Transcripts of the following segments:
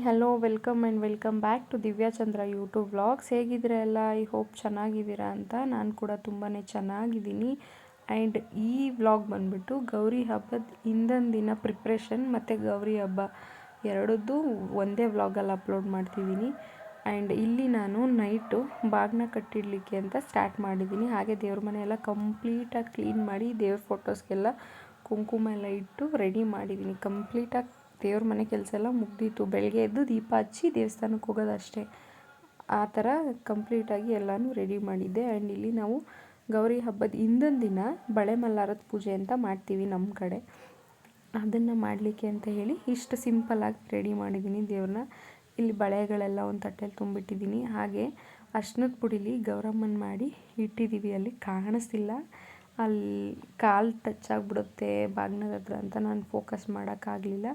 Hello welcome and welcome back to Divya Chandra YouTube vlogs. ಹೇಗಿದ್ದೀರಾ ಎಲ್ಲ? I hope ಚೆನ್ನಾಗಿದ್ದೀರಾ ಅಂತ. ನಾನು ಕೂಡ ತುಂಬಾ ಚೆನ್ನಾಗಿದ್ದೀನಿ. ಆ್ಯಂಡ್ ಈ ವ್ಲಾಗ್ ಬಂದುಬಿಟ್ಟು ಗೌರಿ ಹಬ್ಬದ ಹಿಂದಿನ ದಿನ ಪ್ರಿಪ್ರೇಷನ್ ಮತ್ತು ಗೌರಿ ಹಬ್ಬ ಎರಡದ್ದು ಒಂದೇ ವ್ಲಾಗಲ್ಲಿ ಅಪ್ಲೋಡ್ ಮಾಡ್ತಿದ್ದೀನಿ. ಆ್ಯಂಡ್ ಇಲ್ಲಿ ನಾನು ನೈಟು ಬಾಗಿನ ಕಟ್ಟಿಡಲಿಕ್ಕೆ ಅಂತ ಸ್ಟಾರ್ಟ್ ಮಾಡಿದ್ದೀನಿ. ಹಾಗೆ ದೇವ್ರ ಮನೆ ಎಲ್ಲ ಕಂಪ್ಲೀಟಾಗಿ ಕ್ಲೀನ್ ಮಾಡಿ ದೇವ್ರ ಫೋಟೋಸ್ಗೆಲ್ಲ ಕುಂಕುಮ ಎಲ್ಲ ಇಟ್ಟು ರೆಡಿ ಮಾಡಿದ್ದೀನಿ. ಕಂಪ್ಲೀಟಾಗಿ ದೇವ್ರ ಮನೆ ಕೆಲಸ ಎಲ್ಲ ಮುಗ್ದಿತ್ತು. ಬೆಳಗ್ಗೆ ಎದ್ದು ದೀಪ ಹಚ್ಚಿ ದೇವಸ್ಥಾನಕ್ಕೆ ಹೋಗೋದಷ್ಟೇ. ಆ ಥರ ಕಂಪ್ಲೀಟಾಗಿ ಎಲ್ಲನೂ ರೆಡಿ ಮಾಡಿದ್ದೆ. ಆ್ಯಂಡ್ ಇಲ್ಲಿ ನಾವು ಗೌರಿ ಹಬ್ಬದ ಹಿಂದಿನ ದಿನ ಬಳೆ ಮಲ್ಲಾರದ ಪೂಜೆ ಅಂತ ಮಾಡ್ತೀವಿ ನಮ್ಮ ಕಡೆ. ಅದನ್ನು ಮಾಡಲಿಕ್ಕೆ ಅಂತ ಹೇಳಿ ಇಷ್ಟು ಸಿಂಪಲ್ಲಾಗಿ ರೆಡಿ ಮಾಡಿದ್ದೀನಿ ದೇವ್ರನ್ನ. ಇಲ್ಲಿ ಬಳೆಗಳೆಲ್ಲ ಒಂದು ತಟ್ಟೆಯಲ್ಲಿ ತುಂಬಿಟ್ಟಿದ್ದೀನಿ. ಹಾಗೆ ಅರ್ಶಿನದ ಪುಡಿಲಿ ಗೌರಮ್ಮನ ಮಾಡಿ ಇಟ್ಟಿದ್ದೀವಿ. ಅಲ್ಲಿ ಕಾಣಿಸ್ತಿಲ್ಲ, ಅಲ್ಲಿ ಕಾಲು ಟಚ್ ಆಗಿಬಿಡುತ್ತೆ ಬಾಗಿನದ ಹತ್ರ ಅಂತ ನಾನು ಫೋಕಸ್ ಮಾಡೋಕ್ಕಾಗಲಿಲ್ಲ.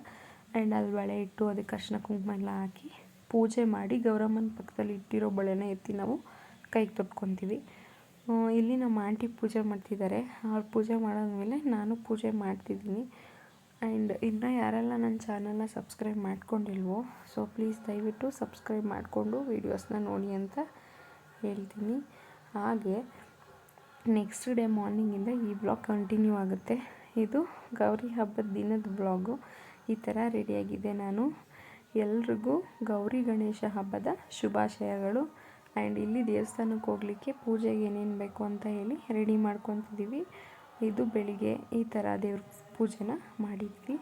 ಆ್ಯಂಡ್ ಅಲ್ಲಿ ಬಳೆ ಇಟ್ಟು ಅದಕ್ಕೆ ಅರ್ಶಿನ ಕುಂಕುಮ ಎಲ್ಲ ಹಾಕಿ ಪೂಜೆ ಮಾಡಿ ಗೌರಮ್ಮನ ಪಕ್ಕದಲ್ಲಿ ಇಟ್ಟಿರೋ ಬಳೆನ ಎತ್ತಿ ನಾವು ಕೈಗೆ ತೊಟ್ಕೊತೀವಿ. ಇಲ್ಲಿ ನಮ್ಮ ಆಂಟಿ ಪೂಜೆ ಮಾಡ್ತಿದ್ದಾರೆ. ಅವ್ರು ಪೂಜೆ ಮಾಡಾದ್ಮೇಲೆ ನಾನು ಪೂಜೆ ಮಾಡ್ತಿದ್ದೀನಿ. ಆ್ಯಂಡ್ ಇನ್ನೂ ಯಾರೆಲ್ಲ ನನ್ನ ಚಾನಲ್ನ ಸಬ್ಸ್ಕ್ರೈಬ್ ಮಾಡ್ಕೊಂಡಿಲ್ವೋ ಸೊ ಪ್ಲೀಸ್ ದಯವಿಟ್ಟು ಸಬ್ಸ್ಕ್ರೈಬ್ ಮಾಡಿಕೊಂಡು ವೀಡಿಯೋಸ್ನ ನೋಡಿ ಅಂತ ಹೇಳ್ತೀನಿ. ಹಾಗೆ ನೆಕ್ಸ್ಟ್ ಡೇ ಮಾರ್ನಿಂಗಿಂದ ಈ ಬ್ಲಾಗ್ ಕಂಟಿನ್ಯೂ ಆಗುತ್ತೆ. ಇದು ಗೌರಿ ಹಬ್ಬದ ದಿನದ ಬ್ಲಾಗು. ಈ ಥರ ರೆಡಿಯಾಗಿದೆ ನಾನು. ಎಲ್ರಿಗೂ ಗೌರಿ ಗಣೇಶ ಹಬ್ಬದ ಶುಭಾಶಯಗಳು. ಆ್ಯಂಡ್ ಇಲ್ಲಿ ದೇವಸ್ಥಾನಕ್ಕೆ ಹೋಗಲಿಕ್ಕೆ ಪೂಜೆಗೆ ಏನೇನು ಬೇಕು ಅಂತ ಹೇಳಿ ರೆಡಿ ಮಾಡ್ಕೊತಿದ್ದೀವಿ. ಇದು ಬೆಳಿಗ್ಗೆ ಈ ಥರ ದೇವ್ರ ಪೂಜೆನ ಮಾಡಿದ್ವಿ.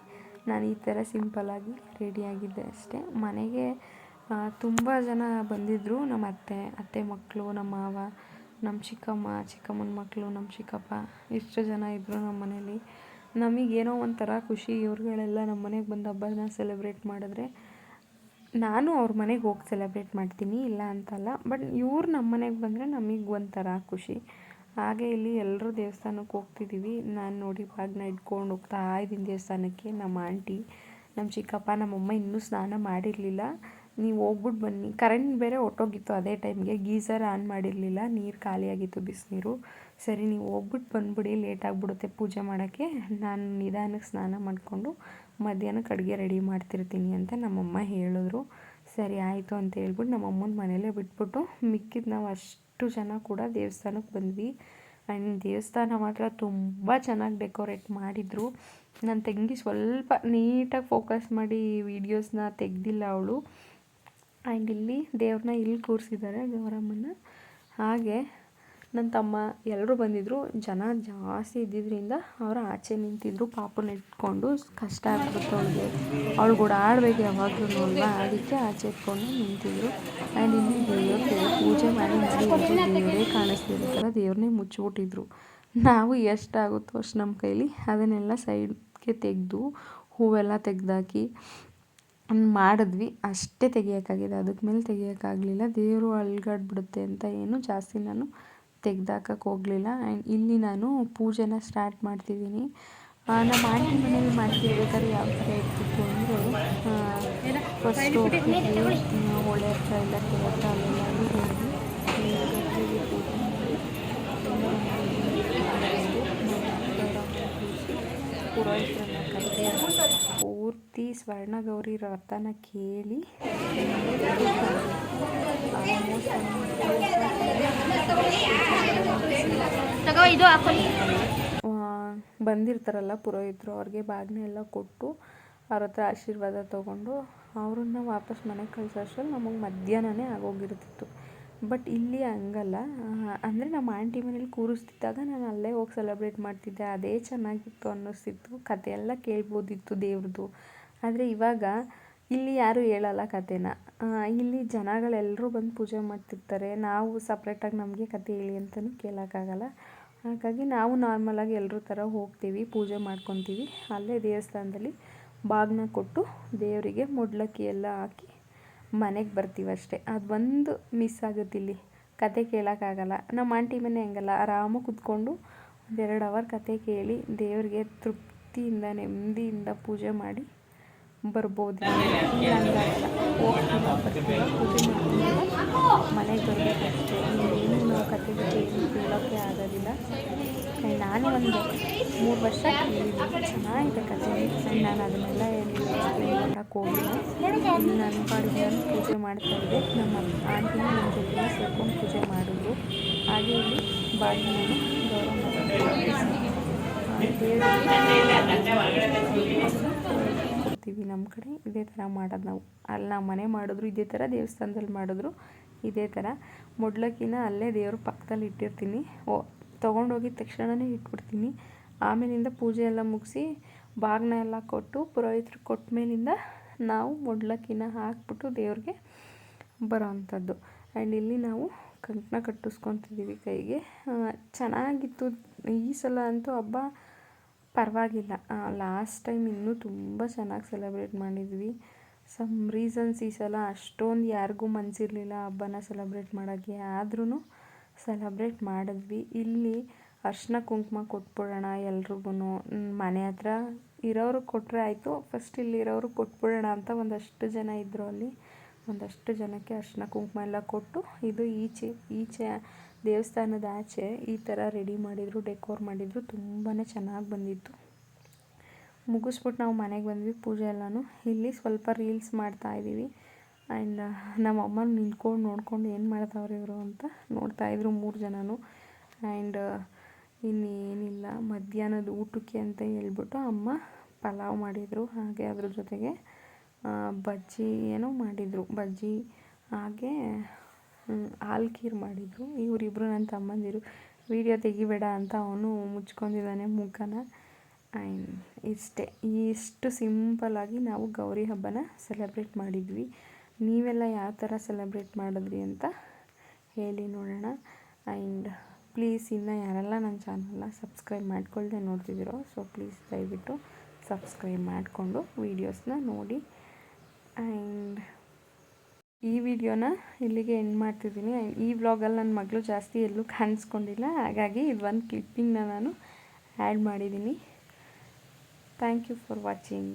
ನಾನು ಈ ಥರ ಸಿಂಪಲ್ಲಾಗಿ ರೆಡಿಯಾಗಿದ್ದೆ ಅಷ್ಟೇ. ಮನೆಗೆ ತುಂಬ ಜನ ಬಂದಿದ್ದರು. ನಮ್ಮ ಅತ್ತೆ ಮಕ್ಕಳು, ನಮ್ಮ ಮಾವ, ನಮ್ಮ ಚಿಕ್ಕಮ್ಮನ ಮಕ್ಕಳು, ನಮ್ಮ ಚಿಕ್ಕಪ್ಪ, ಇಷ್ಟು ಜನ ಇದ್ದರು ನಮ್ಮ ಮನೇಲಿ. ನಮಗೇನೋ ಒಂಥರ ಖುಷಿ. ಇವ್ರುಗಳೆಲ್ಲ ನಮ್ಮ ಮನೆಗೆ ಬಂದು ಹಬ್ಬನ ಸೆಲೆಬ್ರೇಟ್ ಮಾಡಿದ್ರೆ ನಾನು ಅವ್ರ ಮನೆಗೆ ಹೋಗಿ ಸೆಲೆಬ್ರೇಟ್ ಮಾಡ್ತೀನಿ, ಇಲ್ಲ ಅಂತಲ್ಲ. ಬಟ್ ಇವ್ರು ನಮ್ಮ ಮನೆಗೆ ಬಂದರೆ ನಮಗೆ ಒಂಥರ ಖುಷಿ. ಹಾಗೆ ಇಲ್ಲಿ ಎಲ್ಲರೂ ದೇವಸ್ಥಾನಕ್ಕೆ ಹೋಗ್ತಿದ್ದೀವಿ. ನಾನು ನೋಡಿ ಬಾಗಿನ ಇಟ್ಕೊಂಡು ಹೋಗ್ತಾ ಇದ್ದೀನಿ ದೇವಸ್ಥಾನಕ್ಕೆ. ನಮ್ಮ ಆಂಟಿ, ನಮ್ಮ ಚಿಕ್ಕಪ್ಪ, ನಮ್ಮಮ್ಮ ಇನ್ನೂ ಸ್ನಾನ ಮಾಡಿರಲಿಲ್ಲ. ನೀವು ಹೋಗ್ಬಿಟ್ಟು ಬನ್ನಿ. ಕರೆಂಟ್ ಬೇರೆ ಹೊಟ್ಟೋಗಿತ್ತು ಅದೇ ಟೈಮ್ಗೆ. ಗೀಝರ್ ಆನ್ ಮಾಡಿರಲಿಲ್ಲ, ನೀರು ಖಾಲಿಯಾಗಿತ್ತು, ಬಿಸಿನೀರು. ಸರಿ ನೀವು ಹೋಗ್ಬಿಟ್ಟು ಬಂದುಬಿಡಿ, ಲೇಟ್ ಆಗಿಬಿಡುತ್ತೆ ಪೂಜೆ ಮಾಡೋಕ್ಕೆ. ನಾನು ನಿಧಾನಕ್ಕೆ ಸ್ನಾನ ಮಾಡಿಕೊಂಡು ಮಧ್ಯಾಹ್ನಕ್ಕೆ ಅಡುಗೆ ರೆಡಿ ಮಾಡ್ತಿರ್ತೀನಿ ಅಂತ ನಮ್ಮಮ್ಮ ಹೇಳಿದ್ರು. ಸರಿ ಆಯಿತು ಅಂತ ಹೇಳ್ಬಿಟ್ಟು ನಮ್ಮಮ್ಮನ ಮನೇಲೇ ಬಿಟ್ಬಿಟ್ಟು ಮಿಕ್ಕಿದ್ದು ನಾವು ಅಷ್ಟು ಜನ ಕೂಡ ದೇವಸ್ಥಾನಕ್ಕೆ ಬಂದ್ವಿ. ಆ್ಯಂಡ್ ದೇವಸ್ಥಾನ ಮಾತ್ರ ತುಂಬ ಚೆನ್ನಾಗಿ ಡೆಕೋರೇಟ್ ಮಾಡಿದರು. ನನ್ನ ತಂಗಿ ಸ್ವಲ್ಪ ನೀಟಾಗಿ ಫೋಕಸ್ ಮಾಡಿ ವೀಡಿಯೋಸ್ನ ತೆಗೆದಿಲ್ಲ ಅವಳು. ಆ್ಯಂಡ್ ಇಲ್ಲಿ ದೇವ್ರನ್ನ ಇಲ್ಲಿ ಕೂರಿಸಿದ್ದಾರೆ, ಗೌರಮ್ಮನ. ಹಾಗೆ ನನ್ನ ತಮ್ಮ ಎಲ್ಲರೂ ಬಂದಿದ್ದರು. ಜನ ಜಾಸ್ತಿ ಇದ್ದಿದ್ದರಿಂದ ಅವರು ಆಚೆ ನಿಂತಿದ್ರು ಪಾಪನ ಇಟ್ಕೊಂಡು. ಕಷ್ಟ ಆಗ್ಬಿಟ್ಟು ಅವಳು ಕೂಡ ಆಡಬೇಕು ಯಾವಾಗಲೂ ಅಲ್ವಾ, ಅದಕ್ಕೆ ಆಚೆ ಇಟ್ಕೊಂಡು ನಿಂತಿದ್ರು. ಆ್ಯಂಡ್ ಇಲ್ಲಿ ದೇವ್ರಿಗೆ ಪೂಜೆ ಮಾಡಿ ದೇವರೇ ಕಾಣಿಸ್ತಿರೋ ಥರ ದೇವ್ರನ್ನೇ ಮುಚ್ಚಿಬಿಟ್ಟಿದ್ರು. ನಾವು ಎಷ್ಟಾಗುತ್ತೋ ಅಷ್ಟು ನಮ್ಮ ಕೈಲಿ ಅದನ್ನೆಲ್ಲ ಸೈಡ್ಗೆ ತೆಗೆದು ಹೂವೆಲ್ಲ ತೆಗೆದಾಕಿ ಮಾಡಿದ್ವಿ. ಅಷ್ಟೇ ತೆಗಿಯೋಕ್ಕಾಗಿದೆ, ಅದಕ್ಕೆ ಮೇಲೆ ತೆಗಿಯೋಕ್ಕಾಗಲಿಲ್ಲ. ದೇವರು ಅಲ್ಗಾಡ್ಬಿಡುತ್ತೆ ಅಂತ ಏನು ಜಾಸ್ತಿ ನಾನು ತೆಗ್ದಾಕಕ್ಕೆ ಹೋಗಲಿಲ್ಲ. ಆ್ಯಂಡ್ ಇಲ್ಲಿ ನಾನು ಪೂಜೆನ ಸ್ಟಾರ್ಟ್ ಮಾಡ್ತಿದ್ದೀನಿ. ನಮ್ಮ ಆಂಟಿ ಮನೇಲಿ ಮಾಡ್ತಿರ್ಬೇಕಾದ್ರೆ ಯಾವ ಥರ ಇರ್ತಿತ್ತು ಅಂದರೆ ಫಸ್ಟು ಹೋಗ್ತಿದ್ವಿ, ಒಳ್ಳೆ ಹತ್ರ ಎಲ್ಲ ಕೆರೆ ಅಲ್ಲೆಲ್ಲ ಹೋಗಿ ಪೂಜೆ ಮಾಡಿ ಪುರೋಹಿತರನ್ನ ಕರೆದು ಪೂರ್ತಿ ಸ್ವರ್ಣಗೌರಿ ವ್ರತನ ಕೇಳಿ ಬಂದಿರ್ತಾರಲ್ಲ ಪುರೋಹಿತರು, ಅವ್ರಿಗೆ ಬಾಗಿನ ಎಲ್ಲ ಕೊಟ್ಟು ಅವ್ರ ಹತ್ರ ಆಶೀರ್ವಾದ ತೊಗೊಂಡು ಅವ್ರನ್ನ ವಾಪಸ್ ಮನೆಗೆ ಕಳಿಸೋ ಅಷ್ಟರಲ್ಲಿ ನಮಗೆ ಮಧ್ಯಾಹ್ನನೇ ಆಗೋಗಿರ್ತಿತ್ತು. ಬಟ್ ಇಲ್ಲಿ ಹಂಗಲ್ಲ. ಅಂದರೆ ನಮ್ಮ ಆಂಟಿ ಮನೇಲಿ ಕೂರಿಸ್ತಿದ್ದಾಗ ನಾನು ಅಲ್ಲೇ ಹೋಗಿ ಸೆಲೆಬ್ರೇಟ್ ಮಾಡ್ತಿದ್ದೆ. ಅದೇ ಚೆನ್ನಾಗಿತ್ತು ಅನ್ನಿಸ್ತಿತ್ತು. ಕತೆ ಎಲ್ಲ ಕೇಳ್ಬೋದಿತ್ತು ದೇವ್ರದ್ದು. ಆದರೆ ಇವಾಗ ಇಲ್ಲಿ ಯಾರೂ ಹೇಳಲ್ಲ ಕತೆನ. ಇಲ್ಲಿ ಜನಗಳೆಲ್ಲರೂ ಬಂದು ಪೂಜೆ ಮಾಡ್ತಿರ್ತಾರೆ. ನಾವು ಸಪ್ರೇಟಾಗಿ ನಮಗೆ ಕತೆ ಹೇಳಿ ಅಂತಲೂ ಕೇಳೋಕ್ಕಾಗಲ್ಲ. ಹಾಗಾಗಿ ನಾವು ನಾರ್ಮಲಾಗಿ ಎಲ್ಲರ ಥರ ಹೋಗ್ತೀವಿ, ಪೂಜೆ ಮಾಡ್ಕೊತೀವಿ. ಅಲ್ಲೇ ದೇವಸ್ಥಾನದಲ್ಲಿ ಬಾಗಿನ ಕೊಟ್ಟು ದೇವರಿಗೆ ಮುಡ್ಲಕ್ಕಿ ಎಲ್ಲ ಹಾಕಿ ಮನೆಗೆ ಬರ್ತೀವಿ ಅಷ್ಟೇ. ಅದು ಒಂದು ಮಿಸ್ ಆಗುತ್ತೆ. ಇಲ್ಲಿ ಕತೆ ಕೇಳೋಕ್ಕಾಗಲ್ಲ. ನಮ್ಮ ಆಂಟಿ ಮನೆ ಹಂಗಲ್ಲ, ಆರಾಮಾಗಿ ಕೂತ್ಕೊಂಡು 1-2 ಅವರ್ ಕತೆ ಕೇಳಿ ದೇವ್ರಿಗೆ ತೃಪ್ತಿಯಿಂದ ನೆಮ್ಮದಿಯಿಂದ ಪೂಜೆ ಮಾಡಿ ಬರ್ಬೋದು. ಹಂಗಾಗಲ್ಲ, ಹೋಗ್ತೀವಿ ಬರ್ತೀವಿ ಪೂಜೆ ಮಾಡ್ಕೊಂಡು ಮನೆಗೆ ಬರಬೇಕಷ್ಟೇ. ಇನ್ನೇನು ನಾವು ಕತೆ ಏನು ಕೇಳೋಕ್ಕೆ ಆಗೋದಿಲ್ಲ. ನಾನು ಒಂದು 3 ವರ್ಷ ಕೇಳಿದ್ದೀನಿ, ಚೆನ್ನಾಗಿದೆ ಕತೆ. ನಾನು ಅದನ್ನೆಲ್ಲ ಏನಿಲ್ಲ ಮಾಡೋಕ್ಕೆ ಹೋಗಿಲ್ಲ. ಇಲ್ಲಿ ನನ್ನ ಪಾಡಿಗೆ ನಾನು ಪೂಜೆ ಮಾಡ್ತಾಯಿದ್ದೆ. ನಮ್ಮ ಆಂಟಿನ ನಮ್ಮ ಜೊತೆ ಸೇರ್ಕೊಂಡು ಪೂಜೆ ಮಾಡಿದ್ರು. ಹಾಗೆ ಇಲ್ಲಿ ಬಾಗಿಲನ್ನು ಗೌರಮ್ಮ ಕೊಡ್ತೀವಿ. ನಮ್ಮ ಕಡೆ ಇದೇ ಥರ ಮಾಡೋದು ನಾವು. ಅಲ್ಲಿ ನಮ್ಮ ಮನೆ ಮಾಡಿದ್ರು ಇದೇ ಥರ, ದೇವಸ್ಥಾನದಲ್ಲಿ ಮಾಡಿದ್ರು ಇದೇ ಥರ. ಮೊಡ್ಲಕ್ಕಿನ ಅಲ್ಲೇ ದೇವ್ರ ಪಕ್ಕದಲ್ಲಿ ಇಟ್ಟಿರ್ತೀನಿ. ತೊಗೊಂಡೋಗಿದ ತಕ್ಷಣವೇ ಇಟ್ಬಿಡ್ತೀನಿ. ಆಮೇಲಿಂದ ಪೂಜೆ ಎಲ್ಲ ಮುಗಿಸಿ ಬಾಗಿನ ಎಲ್ಲ ಕೊಟ್ಟು ಪುರೋಹಿತರು ಕೊಟ್ಟ ಮೇಲಿಂದ ನಾವು ಮೊಡ್ಲಕ್ಕಿನ ಹಾಕ್ಬಿಟ್ಟು ದೇವ್ರಿಗೆ ಬರೋ ಅಂಥದ್ದು. ಆ್ಯಂಡ್ ಇಲ್ಲಿ ನಾವು ಕಂಕಣ ಕಟ್ಟಿಸ್ಕೊತಿದ್ದೀವಿ ಕೈಗೆ. ಚೆನ್ನಾಗಿತ್ತು ಈ ಸಲ ಅಂತೂ ಹಬ್ಬ. ಪರವಾಗಿಲ್ಲ. ಲಾಸ್ಟ್ ಟೈಮ್ ಇನ್ನೂ ತುಂಬ ಚೆನ್ನಾಗಿ ಸೆಲೆಬ್ರೇಟ್ ಮಾಡಿದ್ವಿ. ಸಮ್ ರೀಸನ್ಸ್ ಈ ಸಲ ಅಷ್ಟೊಂದು ಯಾರಿಗೂ ಮನಸ್ಸಿರಲಿಲ್ಲ ಹಬ್ಬನ ಸೆಲೆಬ್ರೇಟ್ ಮಾಡೋಕ್ಕೆ. ಆದ್ರೂ ಸೆಲೆಬ್ರೇಟ್ ಮಾಡಿದ್ವಿ. ಇಲ್ಲಿ ಅರ್ಶಿನ ಕುಂಕುಮ ಕೊಟ್ಬಿಡೋಣ ಎಲ್ರಿಗೂ, ಮನೆ ಹತ್ರ ಇರೋರು ಕೊಟ್ಟರೆ ಆಯಿತು, ಫಸ್ಟ್ ಇಲ್ಲಿರೋರು ಕೊಟ್ಬಿಡೋಣ ಅಂತ ಒಂದಷ್ಟು ಜನ ಇದ್ದರು. ಅಲ್ಲಿ ಒಂದಷ್ಟು ಜನಕ್ಕೆ ಅರ್ಶಿನ ಕುಂಕುಮ ಎಲ್ಲ ಕೊಟ್ಟು, ಇದು ಈಚೆ ದೇವಸ್ಥಾನದ ಆಚೆ ಈ ಥರ ರೆಡಿ ಮಾಡಿದರು, ಡೆಕೋರ್ ಮಾಡಿದರು. ತುಂಬಾ ಚೆನ್ನಾಗಿ ಬಂದಿತ್ತು. ಮುಗಿಸ್ಬಿಟ್ಟು ನಾವು ಮನೆಗೆ ಬಂದ್ವಿ ಪೂಜೆ ಎಲ್ಲನೂ. ಇಲ್ಲಿ ಸ್ವಲ್ಪ ರೀಲ್ಸ್ ಮಾಡ್ತಾಯಿದ್ದೀವಿ. ಆ್ಯಂಡ್ ನಮ್ಮ ಅಮ್ಮನ ನಿಂತ್ಕೊಂಡು ನೋಡ್ಕೊಂಡು ಏನು ಮಾಡ್ತಾವ್ರೆ ಇವರು ಅಂತ ನೋಡ್ತಾಯಿದ್ರು 3 ಜನನು. ಆ್ಯಂಡ್ ಇನ್ನೇನಿಲ್ಲ, ಮಧ್ಯಾಹ್ನದ ಊಟಕ್ಕೆ ಅಂತ ಹೇಳ್ಬಿಟ್ಟು ಅಮ್ಮ ಪಲಾವ್ ಮಾಡಿದರು. ಹಾಗೆ ಅದ್ರ ಜೊತೆಗೆ ಬಜ್ಜಿ ಏನೋ ಮಾಡಿದರು, ಬಜ್ಜಿ ಹಾಗೆ ಹಾಲು ಖೀರು ಮಾಡಿದರು. ಇವರಿಬ್ಬರು ನನ್ನ ತಮ್ಮಂದಿರು. ವಿಡಿಯೋ ತೆಗಿಬೇಡ ಅಂತ ಅವನು ಮುಚ್ಕೊಂಡಿದ್ದಾನೆ ಮುಖನ. ಆ್ಯಂಡ್ ಇಷ್ಟು ಸಿಂಪಲ್ಲಾಗಿ ನಾವು ಗೌರಿ ಹಬ್ಬನ ಸೆಲೆಬ್ರೇಟ್ ಮಾಡಿದ್ವಿ. ನೀವೆಲ್ಲ ಯಾವ ಥರ ಸೆಲೆಬ್ರೇಟ್ ಮಾಡಿದ್ರಿ ಅಂತ ಹೇಳಿ ನೋಡೋಣ. ಆ್ಯಂಡ್ ಪ್ಲೀಸ್ ಇನ್ನು ಯಾರೆಲ್ಲ ನನ್ನ ಚಾನಲ್ನ ಸಬ್ಸ್ಕ್ರೈಬ್ ಮಾಡ್ಕೊಳ್ದೆ ನೋಡ್ತಿದ್ದೀರೋ, ಸೊ ಪ್ಲೀಸ್ ದಯವಿಟ್ಟು ಸಬ್ಸ್ಕ್ರೈಬ್ ಮಾಡಿಕೊಂಡು ವೀಡಿಯೋಸ್ನ ನೋಡಿ. ಆ್ಯಂಡ್ ಈ ವಿಡಿಯೋನ ಇಲ್ಲಿಗೆ ಎಂಡ್ ಮಾಡ್ತಿದ್ದೀನಿ. ಈ ವ್ಲಾಗಲ್ಲಿ ನನ್ನ ಮಗಳು ಜಾಸ್ತಿ ಎಲ್ಲೂ ಕಾಣಿಸ್ಕೊಂಡಿಲ್ಲ, ಹಾಗಾಗಿ ಇದೊಂದು ಕ್ಲಿಪ್ಪಿಂಗ್ನ ನಾನು ಆ್ಯಡ್ ಮಾಡಿದ್ದೀನಿ. Thank you for watching.